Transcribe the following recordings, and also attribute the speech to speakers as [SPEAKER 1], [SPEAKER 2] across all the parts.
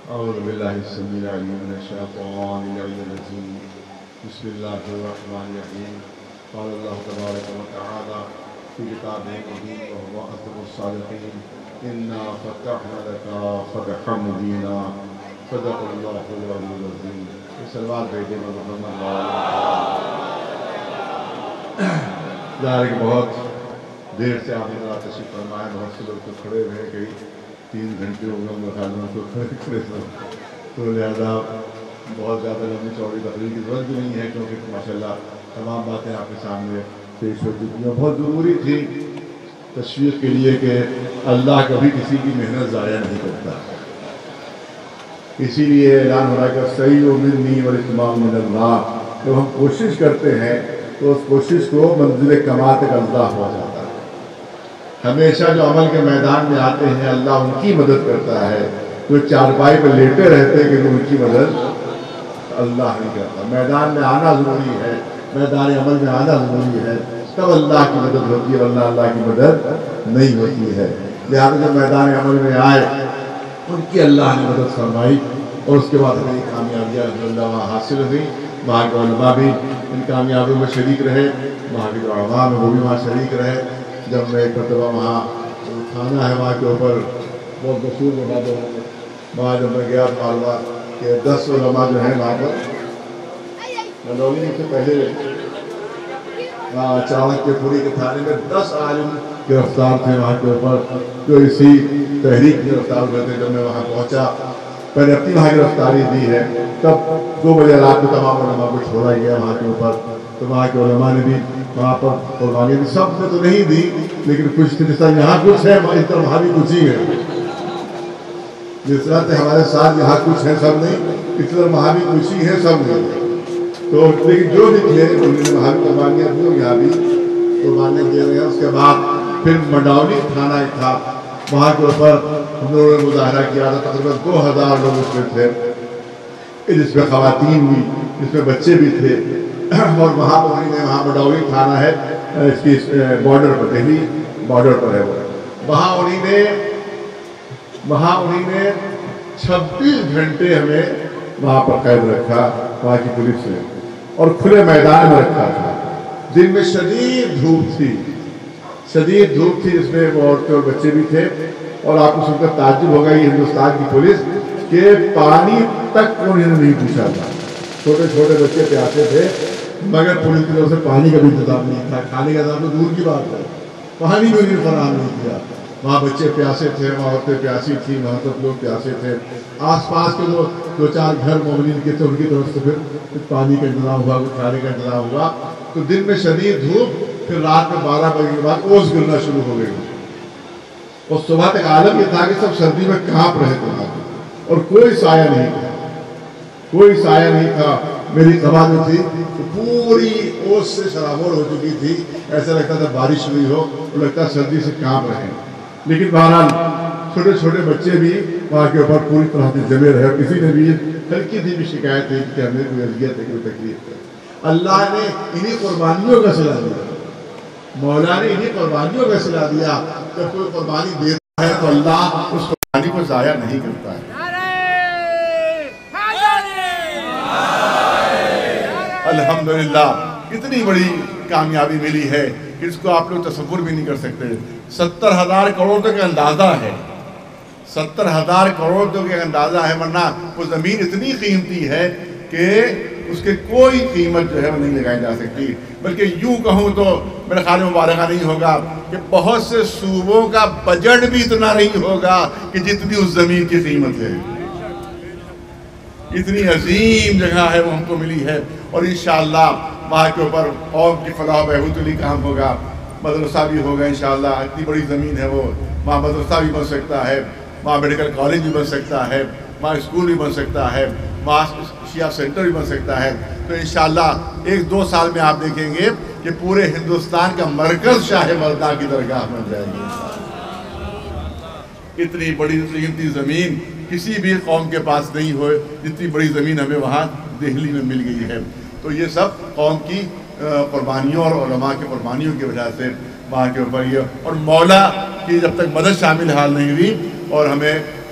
[SPEAKER 1] أعوذ بالله السميع العليم من الشيطان الرجيم بسم الله الرحمن الرحيم قال الله تبارك وتعالى في كتابه المبين وهو أصدق الصادقين إنا فتحنا لك فتحا مبينا صدق الله العلي العظيم سلوات بیٹے محمد ظاہر کہ بہت دیر سے آپ نے تشریف فرمایا، بہت سے لوگ تو کھڑے ہوئے کئی 3 گھنٹے ہو گئے میرے خیال میں تو کھڑے تو لہٰذا بہت زیادہ لمبی چوڑی تقریر کی ضرورت بھی نہیں ہے، کیونکہ ماشاءاللہ تمام باتیں آپ کے سامنے پیش ہو چکی ہیں۔ بہت ضروری تھی تشویق کے لیے کہ اللہ کبھی کسی کی محنت ضائع نہیں کرتا، اسی لیے اعلان ہو رہا ہے کہ صحیح و منی والاتمام من اللہ، جب ہم کوشش کرتے ہیں تو اس کوشش کو منزل کمال تک اللہ ہو جاتا ہے۔ ہمیشہ جو عمل کے میدان میں آتے ہیں اللہ ان کی مدد کرتا ہے، جو چارپائی پر لیٹے رہتے ہیں کہ ان کی مدد اللہ نہیں کرتا۔ میدان میں آنا ضروری ہے، میدان عمل میں آنا ضروری ہے، تب اللہ کی مدد ہوتی ہے، ورنہ اللہ کی مدد نہیں ہوتی ہے۔ لہٰذا جب میدان عمل میں آئے ان کی اللہ نے مدد فرمائی، اور اس کے بعد ہمیں کامیابیاں اللہ وہاں حاصل ہوئی۔ وہاں کے علماء بھی ان کامیابیوں میں شریک رہے، وہاں کے جو علماء ہیں وہ بھی وہاں شریک رہے۔ جب میں ایک مرتبہ وہاں تھانہ ہے وہاں کے اوپر بہت مشہور بنا دو، وہاں جب میں گیا معلومات کہ 10 علماء جو ہیں وہاں پر ملوی سے پہلے چانک کے پوری کے تھانے میں 10 عالم گرفتار تھے وہاں کے اوپر، جو اسی تحریک میں گرفتار ہوئے تھے۔ جب میں وہاں پہنچا پہلے اپنی وہاں گرفتاری دی ہے، تب 2 بجے رات میں تمام علماء کو چھوڑا گیا وہاں کے اوپر۔ تو وہاں کے علماء نے بھی وہاں پر قربانی دی، سب نے تو نہیں دی لیکن کچھ جس طرح یہاں کچھ ہے اس طرح وہاں بھی کچھ ہی ہے، جس طرح سے ہمارے ساتھ یہاں کچھ ہے سب نہیں، اس طرح وہاں بھی کچھ ہی ہے سب نہیں۔ تو لیکن جو بھی تھے انہوں نے وہاں بھی قربانیاں دی اور یہاں بھی قربانیاں دے رہے ہیں۔ اس کے بعد پھر منڈاولی تھانہ ایک تھا، وہاں کے اوپر ہم لوگوں نے مظاہرہ کیا تھا، تقریباً 2000 لوگ اس میں تھے، جس میں خواتین بھی، جس میں بچے بھی تھے۔ اور وہاں پر وہاں منڈاولی تھانہ ہے، اس کی بارڈر پر، دہلی بارڈر پر ہے وہ۔ وہاں انہی نے 26 گھنٹے ہمیں وہاں پر قید رکھا وہاں کی پولیس نے، اور کھلے میدان میں رکھا تھا۔ دن میں شدید دھوپ تھی، جس میں وہ عورتیں اور بچے بھی تھے، اور آپ کو سن کر تعجب ہوگا یہ ہندوستان کی پولیس کہ پانی تک انہوں نے نہیں پوچھا تھا۔ چھوٹے چھوٹے بچے پیاسے تھے، مگر پولیس کی طرف سے پانی کا بھی انتظام نہیں تھا، کھانے کا انتظام تو دور کی بات ہے، پانی بھی انہیں فراہم نہیں کیا۔ وہاں بچے پیاسے تھے، وہاں عورتیں پیاسی تھیں، وہاں سب لوگ پیاسے تھے۔ آس پاس کے جو 2-4 گھر مومنین کے تھے ان کی طرف سے پھر پانی کا انتظام ہوا، کھانے کا انتظام ہوا۔ تو دن میں شدید دھوپ، پھر رات میں 12 بجے کے بعد اوس گرنا شروع ہو گئی، اور صبح تک عالم یہ تھا کہ سب سردی میں کانپ رہے تھے، اور کوئی سایہ نہیں تھا۔ میری قبا جو تھی پوری اوس سے شرابور ہو چکی تھی، ایسا لگتا تھا بارش ہوئی ہو، اور لگتا سردی سے کانپ رہے ہیں۔ لیکن بہرحال چھوٹے چھوٹے بچے بھی وہاں کے اوپر پوری طرح سے جمے رہے، اور کسی نے بھی ہلکی سی بھی شکایت نہیں کہ ہمیں کوئی اذیت ہے، کوئی تکلیف ہے۔ اللہ نے انہی قربانیوں کا صلہ دیا، مولا نے انہی قربانیوں کا صلہ دیا۔ جب کوئی قربانی دیتا ہے تو اللہ اس قربانی کو ضائع نہیں کرتا ہے۔ الحمدللہ اتنی بڑی کامیابی ملی ہے کہ اس کو آپ لوگ تصور بھی نہیں کر سکتے۔ 70,000 کروڑ تک کا اندازہ ہے، 70,000 کروڑ تک کا اندازہ ہے، ورنہ وہ زمین اتنی قیمتی ہے کہ اس کے کوئی قیمت جو ہے وہ نہیں لگائی جا سکتی۔ بلکہ یوں کہوں تو میرے خیال میں مبالغہ نہیں ہوگا کہ بہت سے صوبوں کا بجٹ بھی اتنا نہیں ہوگا کہ جتنی اس زمین کی قیمت ہے۔ اتنی عظیم جگہ ہے وہ ہم کو ملی ہے، اور انشاءاللہ وہاں کے اوپر قوم کی فلاح و بہبود کے لیے کام ہوگا، مدرسہ بھی ہوگا انشاءاللہ۔ اتنی بڑی زمین ہے وہ، وہاں مدرسہ بھی بن سکتا ہے، وہاں میڈیکل کالج بھی بن سکتا ہے، وہاں اسکول بھی بن سکتا ہے، وہاں شیعہ سینٹر بھی بن سکتا ہے۔ تو انشاءاللہ 1-2 سال میں آپ دیکھیں گے کہ پورے ہندوستان کا مرکز شاہ مردان کی درگاہ بن جائے گی۔ اتنی بڑی قیمتی زمین کسی بھی قوم کے پاس نہیں ہوئے جتنی بڑی زمین ہمیں وہاں دہلی میں مل گئی ہے۔ تو یہ سب قوم کی قربانیوں اور علماء کی قربانیوں کی وجہ سے وہاں کے اوپر یہ، اور مولا کی جب تک مدد شامل حال نہیں ہوئی اور ہمیں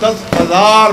[SPEAKER 1] 10,000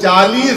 [SPEAKER 1] 40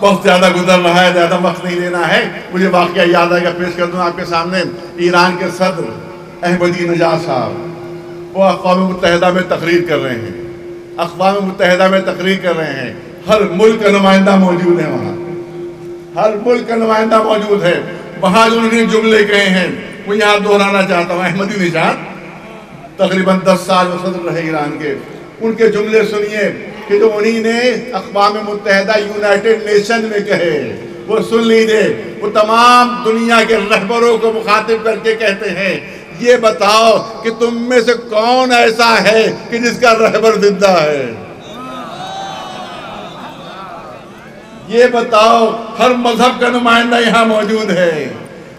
[SPEAKER 1] بہت زیادہ گزر رہا ہے، زیادہ وقت نہیں لینا ہے. مجھے واقعہ یاد آئے گا، پیش کر دوں آپ کے سامنے. ایران کے صدر احمدی نژاد صاحب وہ اقوام متحدہ میں تقریر کر رہے ہیں. اقوام متحدہ میں تقریر کر رہے ہیں. ہر ملک کا نمائندہ موجود ہے وہاں، ہر ملک کا نمائندہ موجود ہے. وہاں جو انہوں نے جملے کہے ہیں وہ یہاں دہرانا چاہتا ہوں. احمدی نژاد تقریباً 10 سال وہ صدر رہے ایران کے. ان کے جملے سنیے کہ جو انہی نے اقوام متحدہ یونائٹڈ نیشن میں کہے وہ سن لیجیے. وہ تمام دنیا کے رہبروں کو مخاطب کر کے کہتے ہیں یہ بتاؤ کہ تم میں سے کون ایسا ہے کہ جس کا رہبر زندہ ہے. یہ بتاؤ. ہر مذہب کا نمائندہ یہاں موجود ہے،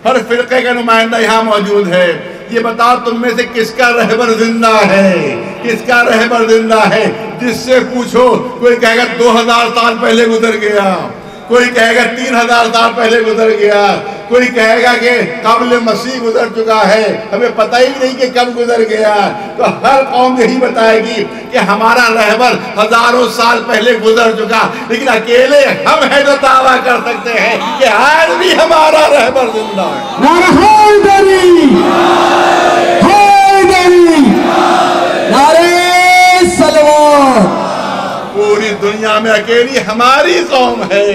[SPEAKER 1] ہر فرقے کا نمائندہ یہاں موجود ہے. یہ بتاؤ تم میں سے کس کا رہبر زندہ ہے، کس کا رہبر زندہ ہے. جس سے پوچھو کوئی کہے گا 2000 سال پہلے گزر گیا، کوئی کہے گا 3000 سال پہلے گزر گیا، کوئی کہے گا کہ قبل مسیح گزر چکا ہے، ہمیں پتہ ہی نہیں کہ کب گزر گیا. تو ہر قوم یہی بتائے گی کہ ہمارا رہبر ہزاروں سال پہلے گزر چکا. لیکن اکیلے ہم ہیں جو دعویٰ کر سکتے ہیں کہ آج بھی ہمارا رہبر زندہ ہے.
[SPEAKER 2] نعرہ حیدری، حیدری، نعرہ صلوات.
[SPEAKER 1] پوری دنیا میں اکیلی ہماری قوم ہے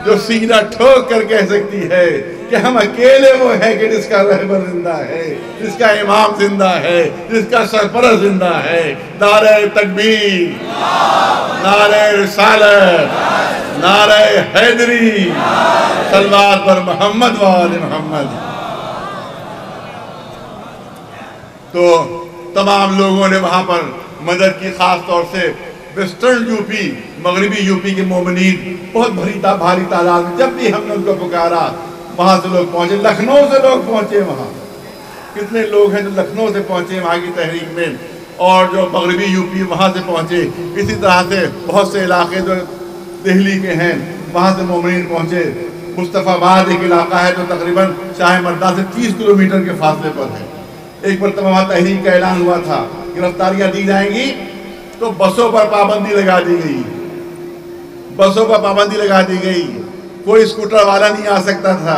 [SPEAKER 1] جو سینہ ٹھوک کر کہہ سکتی ہے کہ ہم اکیلے وہ ہیں کہ جس کا رہبر زندہ ہے، جس کا امام زندہ ہے، جس کا سرپرست زندہ ہے. نعرہ تکبیر، نعرہ رسالت، نعرہ حیدری، صلوات پر محمد و آل محمد. تو تمام لوگوں نے وہاں پر مدد کی. خاص طور سے ویسٹرن یو پی، مغربی یو پی کے مومنین بہت بھاری تعداد میں. جب بھی ہم نے ان کو پکارا وہاں سے لوگ پہنچے. لکھنؤ سے لوگ پہنچے. وہاں کتنے لوگ ہیں جو لکھنؤ سے پہنچے وہاں کی تحریک میں، اور جو مغربی یو پی وہاں سے پہنچے. اسی طرح سے بہت سے علاقے جو دہلی کے ہیں وہاں سے مومنین پہنچے. مصطفیٰ آباد ایک علاقہ ہے جو تقریباً شاہ مردہ سے 30 کلومیٹر کے فاصلے پر ہے. ایک مرتبہ وہاں تحریک کا اعلان ہوا تھا گرفتاریاں دی جائیں گی تو بسوں پر پابندی لگا دی گئی. بسوں پر پابندی لگا دی گئی. کوئی اسکوٹر والا نہیں آ سکتا تھا،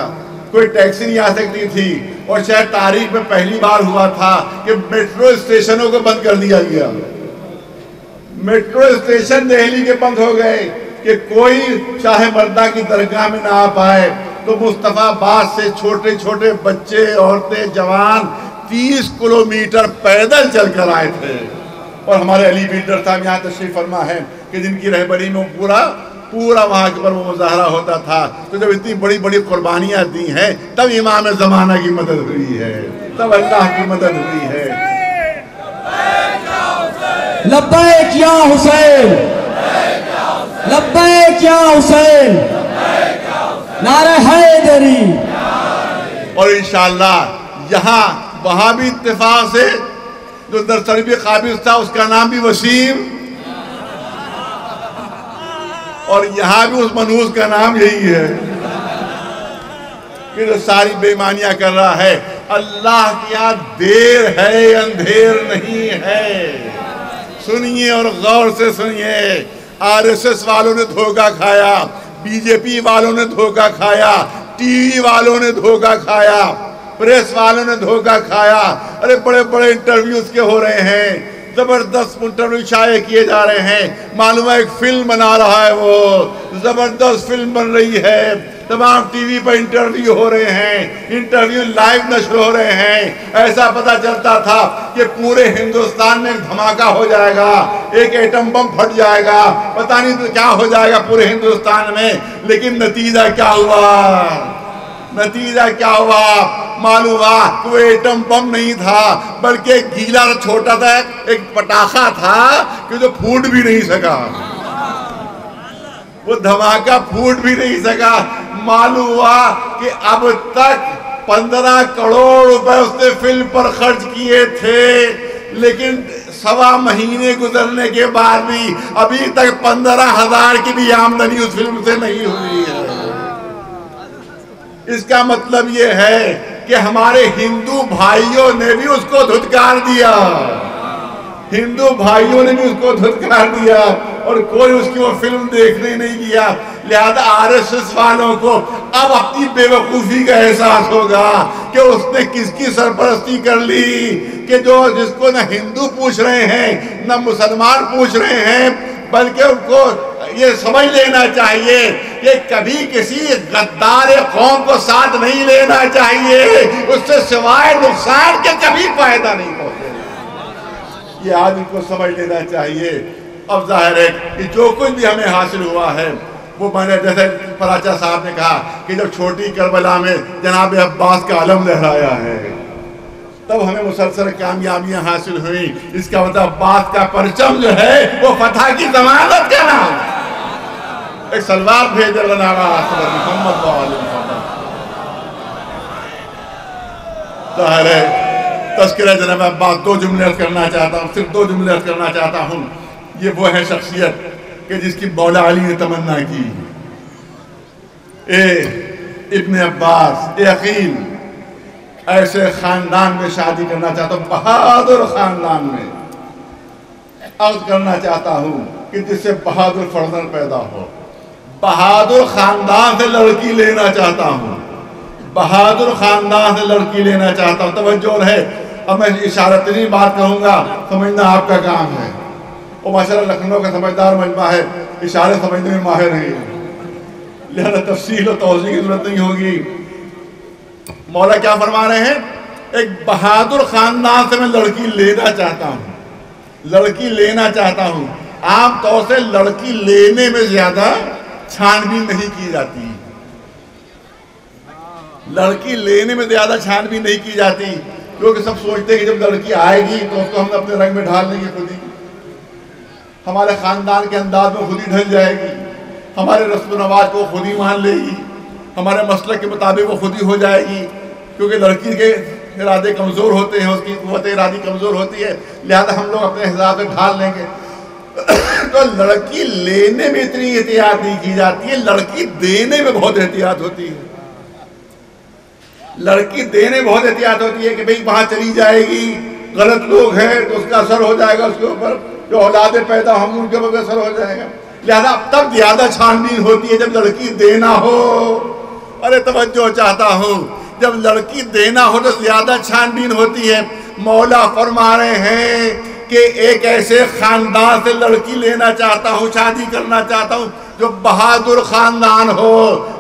[SPEAKER 1] کوئی ٹیکسی نہیں آ سکتی تھی. اور شاید تاریخ میں پہلی بار ہوا تھا کہ میٹرو اسٹیشنوں کو بند کر دیا گیا. میٹرو اسٹیشن دہلی کے بند ہو گئے کہ کوئی شاہ مردہ کی درگاہ میں نہ آ پائے. تو مصطفیٰ آباد سے چھوٹے چھوٹے بچے، عورتیں، جوان 30 کلومیٹر پیدل چل کر آئے تھے. اور ہمارے علی بیڈر صاحب یہاں تشریف فرما ہے کہ جن کی رہبری میں پورا وہاں کے پر وہ مظاہرہ ہوتا تھا. تو جب اتنی بڑی بڑی قربانیاں دی ہیں تب امام زمانہ کی مدد ہوئی ہے، تب اللہ کی مدد ہوئی ہے.
[SPEAKER 2] لبیک یا حسین، لبیک یا حسین، نعرہ حیدری.
[SPEAKER 1] اور انشاءاللہ یہاں وہاں بھی اتفاق سے جو درسربی قابض تھا اس کا نام بھی وسیم، اور یہاں بھی اس منحوس کا نام یہی ہے کہ جو ساری بےمانیاں کر رہا ہے. اللہ کی یہاں دیر ہے، اندھیر نہیں ہے. سنیے اور غور سے سنیے. RSS والوں نے دھوکہ کھایا، BJP والوں نے دھوکہ کھایا، TV والوں نے دھوکہ کھایا، پریس والوں نے دھوکہ کھایا. ارے بڑے بڑے انٹرویوز کے ہو رہے ہیں، زبردست انٹرویو شائع کیے جا رہے ہیں. معلوم ہے ایک فلم بنا رہا ہے، وہ زبردست فلم بن رہی ہے. تمام ٹی وی پر انٹرویو ہو رہے ہیں، انٹرویو لائیو نشر ہو رہے ہیں. ایسا پتہ چلتا تھا کہ پورے ہندوستان میں ایک دھماکہ ہو جائے گا، ایک ایٹم بم پھٹ جائے گا، پتہ نہیں تو کیا ہو جائے گا پورے ہندوستان میں. لیکن نتیجہ کیا ہوا؟ نتیجہ کیا ہوا؟ معلوم ہوا کہ وہ ایٹم بم نہیں تھا بلکہ ایک گیلا چھوٹا تھا، ایک پٹاخہ تھا کہ جو پھوٹ بھی نہیں سکا. وہ دھماکہ پھوٹ بھی نہیں سکا. معلوم ہوا کہ اب تک 15 کروڑ روپے اس نے فلم پر خرچ کیے تھے، لیکن 1.25 مہینے گزرنے کے بعد بھی ابھی تک 15,000 کی بھی آمدنی اس فلم سے نہیں ہوئی ہے. اس کا مطلب یہ ہے کہ ہمارے ہندو بھائیوں نے بھی اس کو دھتکار دیا، ہندو بھائیوں نے بھی اس کو دھتکار دیا، اور کوئی اس کی وہ فلم دیکھنے نہیں گیا. لہذا RSS والوں کو اب اپنی بے وقوفی کا احساس ہوگا کہ اس نے کس کی سرپرستی کر لی، کہ جس کو نہ ہندو پوچھ رہے ہیں نہ مسلمان پوچھ رہے ہیں، بلکہ ان کو یہ سمجھ لینا چاہیے کہ کبھی کسی غدار قوم کو ساتھ نہیں لینا چاہیے، اس سے سوائے نقصان کے کبھی فائدہ نہیں پہنچے، یہ آج ان کو سمجھ لینا چاہیے۔ اب ظاہر ہے کہ جو کچھ بھی ہمیں حاصل ہوا ہے وہ میں نے جیسے فراچہ صاحب نے کہا کہ جب چھوٹی کربلا میں جناب عباس کا علم لہرایا ہے تب ہمیں مسلسل کامیابیاں حاصل ہوئیں، اس کا مطلب عباس کا پرچم جو ہے وہ فتح کی ضمانت کا نام ہے۔ ایک سلوار بھیج اللہ محمد ظاہر ہے تذکرہ جناب عباس دو جملے کرنا چاہتا ہوں، صرف دو جملے کرنا چاہتا ہوں۔ یہ وہ ہے شخصیت کہ جس کی مولا علی نے تمنا کی، اے ابن عباس، اے عقیل، ایسے خاندان میں شادی کرنا چاہتا ہوں، بہادر خاندان میں عقد کرنا چاہتا ہوں کہ جس سے بہادر فرزند پیدا ہو، بہادر خاندان سے لڑکی لینا چاہتا ہوں، بہادر خاندان سے لڑکی لینا چاہتا ہوں۔ توجہ رہے، اب میں اشارتنی بات کہوں گا، سمجھنا آپ کا کام ہے، اور ماشاءاللہ لکھنؤ کا سمجھدار مجمع ہے، اشارے سمجھنے میں ماہر نہیں ہے، لہذا تفصیل و توضیح کی ضرورت نہیں ہوگی۔ مولا کیا فرما رہے ہیں؟ ایک بہادر خاندان سے میں لڑکی لینا چاہتا ہوں، لڑکی لینا چاہتا ہوں۔ عام طور سے لڑکی لینے میں زیادہ چھان بین نہیں کی جاتی، لڑکی لینے میں زیادہ چھان بین نہیں کی جاتی، کیونکہ سب سوچتے ہیں کہ جب لڑکی آئے گی تو اس کو ہم اپنے رنگ میں ڈھال لیں گے، خود ہی ہمارے خاندان کے انداز میں خود ہی ڈھل جائے گی، ہمارے رسم و رواج کو خود ہی مان لے گی، ہمارے مسلک کے مطابق وہ خود ہی ہو جائے گی، کیونکہ لڑکی کے ارادے کمزور ہوتے ہیں، اس کی قوت ارادی کمزور ہوتی ہے، لہذا ہم لوگ اپنے حساب سے ڈھال لیں گے۔ تو لڑکی لینے میں اتنی احتیاط نہیں کی جاتی ہے، لڑکی دینے میں بہت احتیاط ہوتی ہے، لڑکی دینے میں بہت احتیاط ہوتی ہے کہ بھئی وہاں چلی جائے گی، غلط لوگ ہیں تو اس کا اثر ہو جائے گا، اس کے اوپر جو اولادیں پیدا ہوں گی ان کے اوپر اثر ہو جائے گا، لہذا اب تب زیادہ چھان بین ہوتی ہے جب لڑکی دینا ہو۔ ارے توجہ چاہتا ہوں، جب لڑکی دینا ہو تو زیادہ چھان بین ہوتی ہے۔ مولا فرما رہے ہیں کہ ایک ایسے خاندان سے لڑکی لینا چاہتا ہوں، شادی کرنا چاہتا ہوں جو بہادر خاندان ہو،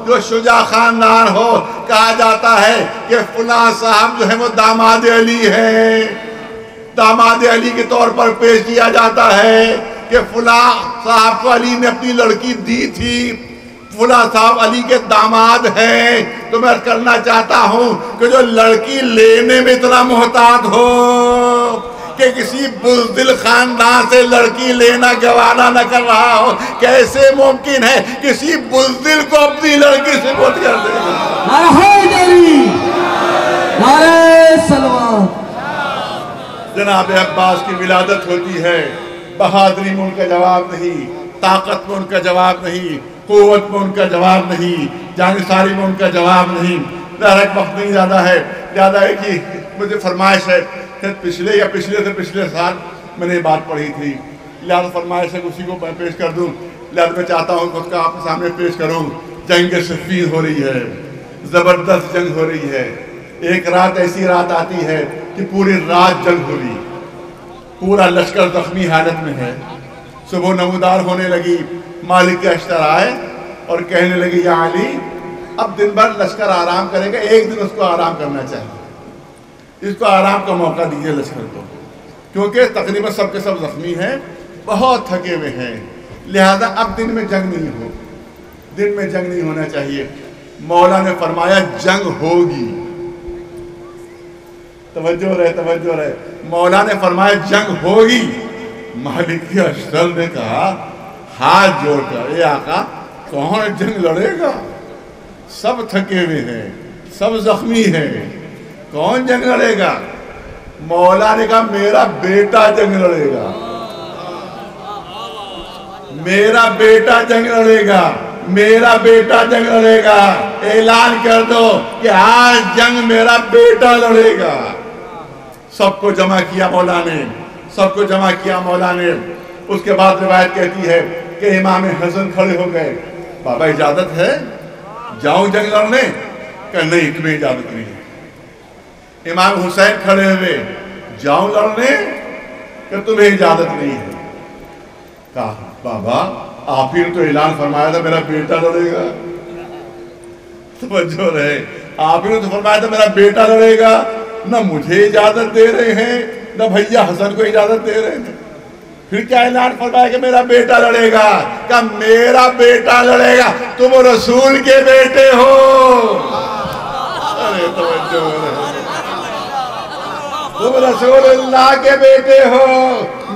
[SPEAKER 1] جو شجاع خاندان ہو۔ کہا جاتا ہے کہ فلاں صاحب جو ہے وہ داماد علی ہیں، داماد علی کے طور پر پیش کیا جاتا ہے کہ فلاں صاحب کو علی نے اپنی لڑکی دی تھی، فلاں صاحب علی کے داماد ہیں۔ تو میں کرنا چاہتا ہوں کہ جو لڑکی لینے میں اتنا محتاط ہو کہ کسی بزدل خاندان سے لڑکی لینا گوارا نہ کر رہا ہو، کیسے ممکن ہے کسی بزدل کو اپنی لڑکی سے بہت کر دے گا؟
[SPEAKER 2] نعرہ حیدری، نعرہ سلوات۔
[SPEAKER 1] جناب عباس کی ولادت ہوتی ہے، بہادری میں ان کا جواب نہیں، طاقت میں ان کا جواب نہیں، قوت میں ان کا جواب نہیں، جانساری میں ان کا جواب نہیں۔ ظاہر وقت نہیں زیادہ ہے، زیادہ ہے کہ مجھے فرمائش ہے کہ پچھلے یا پچھلے سے پچھلے سال میں نے یہ بات پڑھی تھی، لہذا فرمائش ہے اسی کو میں پیش کر دوں۔ لہذا میں چاہتا ہوں کہ اس کا آپ کے سامنے پیش کروں۔ جنگ صفین ہو رہی ہے، زبردست جنگ ہو رہی ہے۔ ایک رات ایسی رات آتی ہے کہ پوری رات جنگ ہو رہی، پورا لشکر زخمی حالت میں ہے۔ صبح نمودار ہونے لگی، مالک کے اشتر آئے اور کہنے لگی یا علی اب دن بھر لشکر آرام کرے گا، ایک دن اس کو آرام کرنا چاہیے، اس کو آرام کا موقع دیجیے لشکر کو، کیونکہ تقریباً سب کے سب زخمی ہیں، بہت تھکے ہوئے ہیں، لہذا اب دن میں جنگ نہیں ہو، دن میں جنگ نہیں ہونا چاہیے۔ مولا نے فرمایا جنگ ہوگی، توجہ رہے، مولا نے فرمایا جنگ ہوگی۔ مالک کے اشتر نے کہا ہاتھ جوڑ کر، اے آقا کون جنگ لڑے گا؟ سب تھکے ہوئے ہیں، سب زخمی ہیں، کون جنگ لڑے گا؟ مولا نے کہا میرا بیٹا جنگ لڑے گا، میرا بیٹا جنگ لڑے گا، میرا بیٹا جنگ لڑے گا، اعلان کر دو کہ آج جنگ میرا بیٹا لڑے گا۔ سب کو جمع کیا مولا نے، سب کو جمع کیا مولا نے۔ اس کے بعد روایت کہتی ہے کہ امام حسن کھڑے ہو گئے، بابا اجازت ہے جاؤں جنگ لڑنے؟ کہ نہیں تمہیں اجازت نہیں ہے۔ امام حسین کھڑے ہوئے، جاؤں لڑنے؟ کہ تمہیں اجازت نہیں ہے۔ کہا بابا آپ ہی نے تو اعلان فرمایا تھا میرا بیٹا لڑے گا، توجہ رہے، آپ ہی نے تو فرمایا تھا میرا بیٹا لڑے گا، نہ مجھے اجازت دے رہے ہیں نہ بھیا حسن کو اجازت دے رہے ہیں، پھر کیا اعلان فرمایا کہ میرا بیٹا لڑے گا؟ کہ میرا بیٹا لڑے گا، تم رسول کے بیٹے ہو۔ ارے توجہ رہے، تم رسول اللہ کے بیٹے ہو،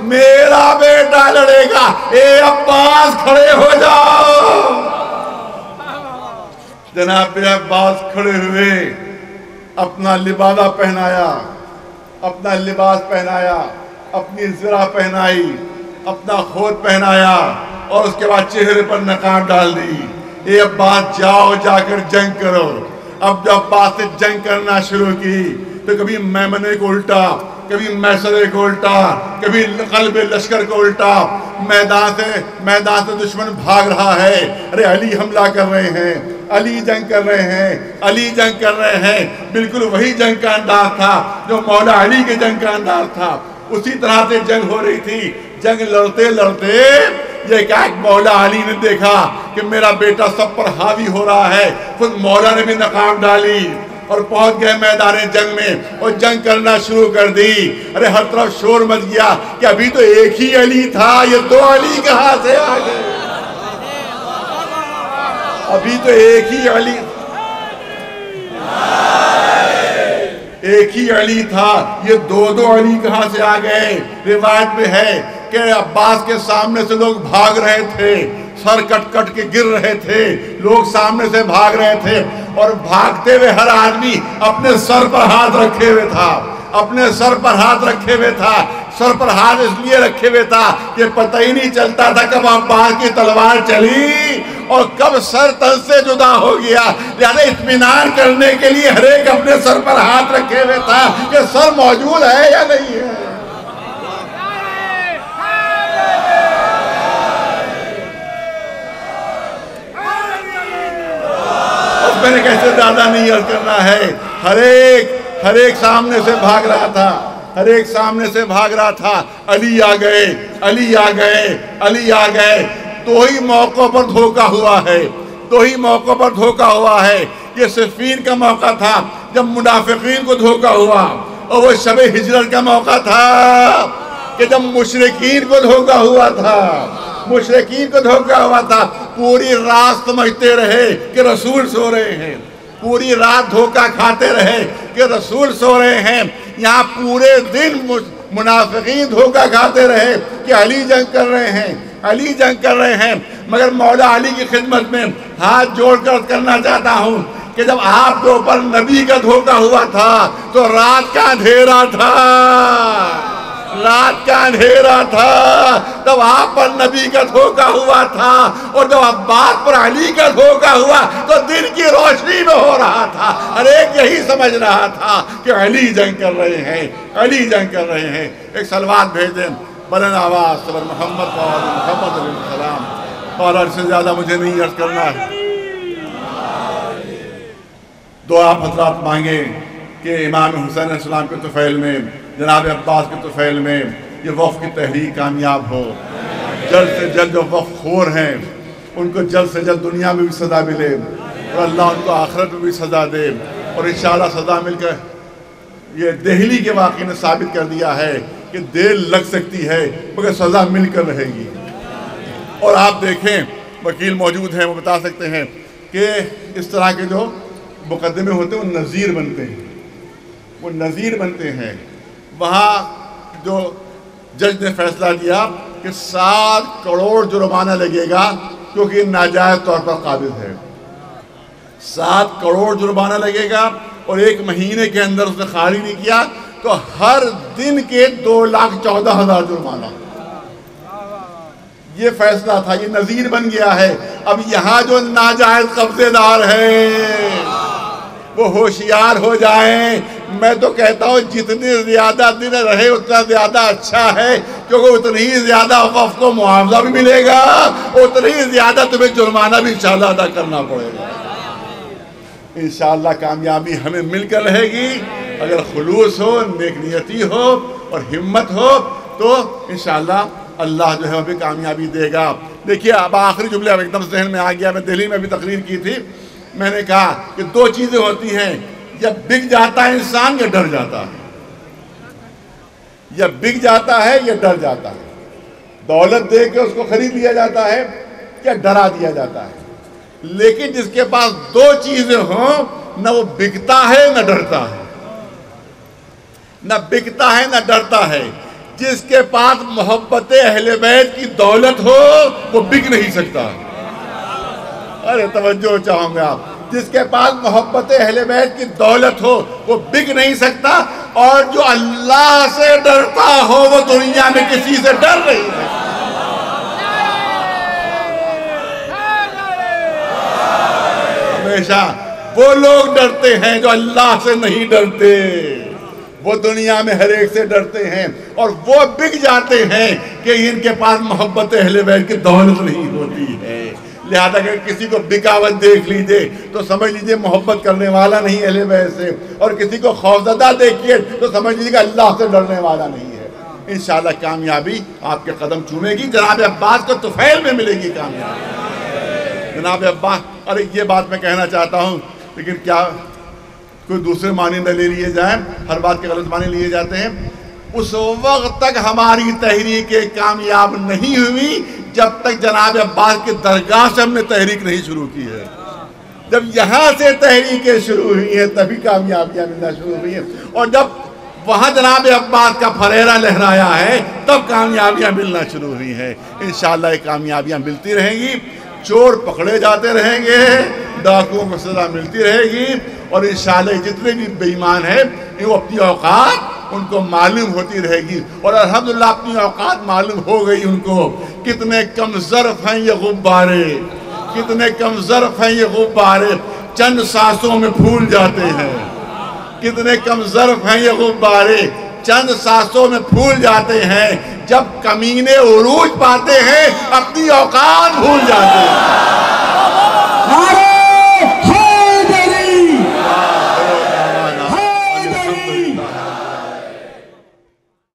[SPEAKER 1] میرا بیٹا لڑے گا، اے عباس کھڑے ہو جاؤ۔ جناب عباس کھڑے ہوئے، اپنا لبادہ پہنایا، اپنا لباس پہنایا، اپنی زرہ پہنائی، اپنا خود پہنایا، اور اس کے بعد چہرے پر نقاب ڈال دی۔ اے عباس جاؤ، جا کر جنگ کرو۔ اب جب عباس نے جنگ کرنا شروع کی تو کبھی میمنے کو الٹا، کبھی میسرے کو الٹا، کبھی قلب لشکر کو الٹا، میدان سے دشمن بھاگ رہا ہے، ارے علی حملہ کر رہے ہیں، علی جنگ کر رہے ہیں، علی جنگ کر رہے ہیں۔ بالکل وہی جنگ کا انداز تھا جو مولا علی کے جنگ کا انداز تھا، اسی طرح سے جنگ ہو رہی تھی۔ جنگ لڑتے لڑتے یہ کہ مولا علی نے دیکھا کہ میرا بیٹا سب پر حاوی ہو رہا ہے، خود مولا نے بھی نقاب ڈالی اور پہنچ گئے میدان جنگ میں اور جنگ کرنا شروع کر دی۔ ارے ہر طرف شور مچ گیا کہ ابھی تو ایک ہی علی تھا، یہ دو علی کہاں سے آ گئے؟ ابھی تو ایک ہی علی تھا، یہ دو علی کہاں سے آ گئے؟ روایت میں ہے کہ عباس کے سامنے سے لوگ بھاگ رہے تھے، سر کٹ کٹ کے گر رہے تھے، لوگ سامنے سے بھاگ رہے تھے، اور بھاگتے ہوئے ہر آدمی اپنے سر پر ہاتھ رکھے ہوئے تھا، اپنے سر پر ہاتھ رکھے ہوئے تھا۔ سر پر ہاتھ اس لیے رکھے ہوئے تھا کہ پتہ ہی نہیں چلتا تھا کب عباس کی تلوار چلی اور کب سر تن سے جدا ہو گیا، لہذا اطمینان کرنے کے لیے ہر ایک اپنے سر پر ہاتھ رکھے ہوئے تھا کہ سر موجود ہے یا نہیں ہے۔ میں نے کیسے زیادہ نہیں عرض کرنا ہے، ہر ایک سامنے سے بھاگ رہا تھا، ہر ایک سامنے سے بھاگ رہا تھا۔ علی آ گئے، علی آ گئے، علی آ گئے۔ دو ہی موقع پر دھوکہ ہوا ہے، دو ہی موقع پر دھوکہ ہوا ہے۔ یہ صفین کا موقع تھا جب منافقین کو دھوکہ ہوا، اور وہ شب ہجرت کا موقع تھا کہ جب مشرکین کو دھوکہ ہوا تھا، مشرکین کو دھوکہ ہوا تھا۔ پوری رات سمجھتے رہے کہ رسول سو رہے ہیں، پوری رات دھوکہ کھاتے رہے کہ رسول سو رہے ہیں۔ یہاں پورے دن منافقین دھوکہ کھاتے رہے کہ علی جنگ کر رہے ہیں، علی جنگ کر رہے ہیں۔ مگر مولا علی کی خدمت میں ہاتھ جوڑ کر کرنا چاہتا ہوں کہ جب آپ کے اوپر نبی کا دھوکہ ہوا تھا تو رات کا اندھیرا تھا، رات کا اندھیرا تھا، تب آپ پر نبی کا دھوکہ ہوا تھا، اور جب عباس پر علی کا دھوکہ ہوا تو دن کی روشنی میں ہو رہا تھا۔ ہر ایک یہی سمجھ رہا تھا کہ علی جنگ کر رہے ہیں، علی جنگ کر رہے ہیں۔ ایک صلوات بھیجیں بلند آواز صبر محمد محمد علیہ السلام، اور عرض سے زیادہ مجھے نہیں عرض کرنا ہے۔ دعا حضرات مانگیں کہ امام حسین علیہ السلام کے طفیل میں، جناب عباس کے طفیل میں یہ وقف کی تحریک کامیاب ہو۔ جلد سے جلد جو وقف خور ہیں ان کو جلد سے جلد دنیا میں بھی سزا ملے، اور اللہ ان کو آخرت میں بھی سزا دے، اور انشاءاللہ سزا مل کر یہ دہلی کے واقعے نے ثابت کر دیا ہے کہ دیر لگ سکتی ہے مگر سزا مل کر رہے گی۔ اور آپ دیکھیں وکیل موجود ہیں، وہ بتا سکتے ہیں کہ اس طرح کے جو مقدمے ہوتے ہیں وہ نظیر بنتے ہیں، وہ نظیر بنتے ہیں۔ وہاں جو جج نے فیصلہ دیا کہ 7 کروڑ جرمانہ لگے گا کیونکہ یہ ناجائز طور پر قابض ہے، 7 کروڑ جرمانہ لگے گا، اور 1 مہینے کے اندر اس نے خالی نہیں کیا تو ہر دن کے 2,14,000 جرمانہ۔ یہ فیصلہ تھا، یہ نظیر بن گیا ہے۔ اب یہاں جو ناجائز قبضے دار ہیں وہ ہوشیار ہو جائیں، میں تو کہتا ہوں جتنی زیادہ دن رہے اتنا زیادہ اچھا ہے، کیونکہ اتنی ہی زیادہ وقت کو معاوضہ بھی ملے گا، اتنی ہی زیادہ تمہیں جرمانہ بھی انشاءاللہ ادا کرنا پڑے گا۔ انشاءاللہ کامیابی ہمیں مل کر رہے گی اگر خلوص ہو، نیک نیتی ہو اور ہمت ہو، تو انشاءاللہ اللہ جو ہے ہمیں کامیابی دے گا۔ دیکھیے اب آخری جملے اب ایک دم ذہن میں آ گیا، میں دہلی میں بھی تقریر کی تھی، میں نے کہا کہ دو چیزیں ہوتی ہیں، یا بک جاتا ہے انسان یا ڈر جاتا ہے، یا بک جاتا ہے یا ڈر جاتا ہے۔ دولت دے کے اس کو خرید لیا جاتا ہے یا ڈرا دیا جاتا ہے، لیکن جس کے پاس دو چیزیں ہوں نہ وہ بکتا ہے نہ ڈرتا ہے، نہ بکتا ہے نہ ڈرتا ہے۔ جس کے پاس محبت اہل بیت کی دولت ہو وہ بک نہیں سکتا۔ ارے توجہ چاہوں گا آپ، جس کے پاس محبت اہل بیت کی دولت ہو وہ بک نہیں سکتا، اور جو اللہ سے ڈرتا ہو وہ دنیا میں کسی سے ڈر نہیں سکتا۔ ہمیشہ وہ لوگ ڈرتے ہیں جو اللہ سے نہیں ڈرتے، وہ دنیا میں ہر ایک سے ڈرتے ہیں، اور وہ بک جاتے ہیں کہ ان کے پاس محبت اہل بیت کی دولت نہیں ہوتی ہے۔ لہذا اگر کسی کو بکاوت دیکھ لیجئے تو سمجھ لیجئے محبت کرنے والا نہیں اہل بیت سے، اور کسی کو خوفزدہ دیکھیے تو سمجھ لیجئے کہ اللہ سے ڈرنے والا نہیں ہے۔ انشاءاللہ کامیابی آپ کے قدم چومے گی۔ جناب عباس کو طفیل میں ملے گی کامیابی۔ جناب عباس، ارے یہ بات میں کہنا چاہتا ہوں، لیکن کیا کوئی دوسرے معنی نہ لے لیے جائیں، ہر بات کے غلط معنی لیے جاتے ہیں۔ اس وقت تک ہماری تحریکیں کامیاب نہیں ہوئی جب تک جناب عباس کی درگاہ سے ہم نے تحریک نہیں شروع کی ہے۔ جب یہاں سے تحریکیں شروع ہوئی ہیں تبھی کامیابیاں ملنا شروع ہوئی ہیں، اور جب وہاں جناب عباس کا پھریرا لہرایا ہے تب کامیابیاں ملنا شروع ہوئی ہیں۔ انشاءاللہ یہ کامیابیاں ملتی رہیں گی، چور پکڑے جاتے رہیں گے، ڈاکوؤں کو سزا ملتی رہے گی، اور انشاءاللہ جتنے بھی بے ایمان ہیں وہ اپنی اوقات ان کو معلوم ہوتی رہے گی، اور الحمدللہ اپنی اوقات معلوم ہو گئی ان کو۔ کتنے کم ظرف ہیں یہ غبارے، کتنے کم ظرف ہیں یہ غبارے، چند سانسوں میں پھول جاتے ہیں۔ کتنے کم ظرف ہیں یہ غبارے، چند سانسوں میں پھول جاتے ہیں۔ جب کمینے عروج پاتے ہیں اپنی اوقات بھول جاتے ہیں۔